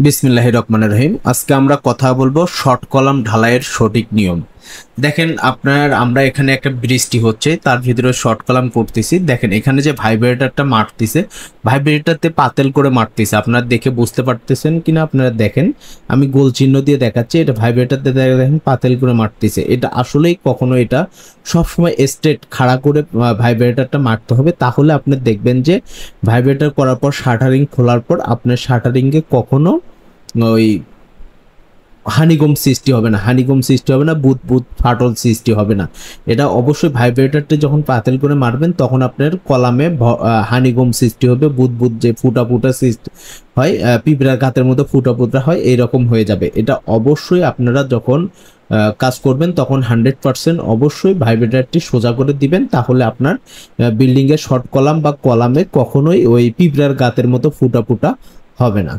বিসমিল্লাহির রহমানির রহিম। আজকে আমরা কথা বলবো শর্ট কলাম ঢালাইয়ের সঠিক নিয়ম। দেখেন আমরা এখানে একটা বৃষ্টি হচ্ছে, তার ভিতরে শর্ট কলাম করতেছি। দেখেন এখানে যে ভাইব্রেটরটা মারতেছে, ভাইব্রেটরতে পাতেল করে মারতেছে। আপনারা দেখে বুঝতে পারতেছেন কিনা আপনারা দেখেন, আমি গোল চিহ্ন দিয়ে দেখাচ্ছি। এটা ভাইব্রেটরতে দেখেন পাতেল করে মারতেছে। এটা আসলেই কখনো এটা সবসময় স্ট্রেট খাড়া করে ভাইব্রেটরটা মারতে হবে, তাহলে আপনি দেখবেন যে ভাইব্রেটর করার পর শাটারিং খোলার পর আপনার শাটারিংয়ে কখনো ওই হানিগম সৃষ্টি হবে না, বুদ বুদ ফাটল সৃষ্টি হবে না। এটা অবশ্যই ভাইব্রেটরটা যখন পাতেল করে মারবেন তখন আপনার কলামে হানিগম সৃষ্টি হবে, বুদ বুদ যে ফুটা ফুটা সৃষ্টি হয়, পিঁপড়ার গাতের মতো ফুটা ফুটা হয়, এইরকম হয়ে যাবে। এটা অবশ্যই আপনারা যখন কাজ করবেন তখন 100% অবশ্যই ভাইব্রেটরটি সোজা করে দিবেন, তাহলে আপনার বিল্ডিংয়ের শর্ট কলাম বা কলামে কখনোই ওই পিঁপড়ার গাতের মতো ফুটা ফুটা হবে না।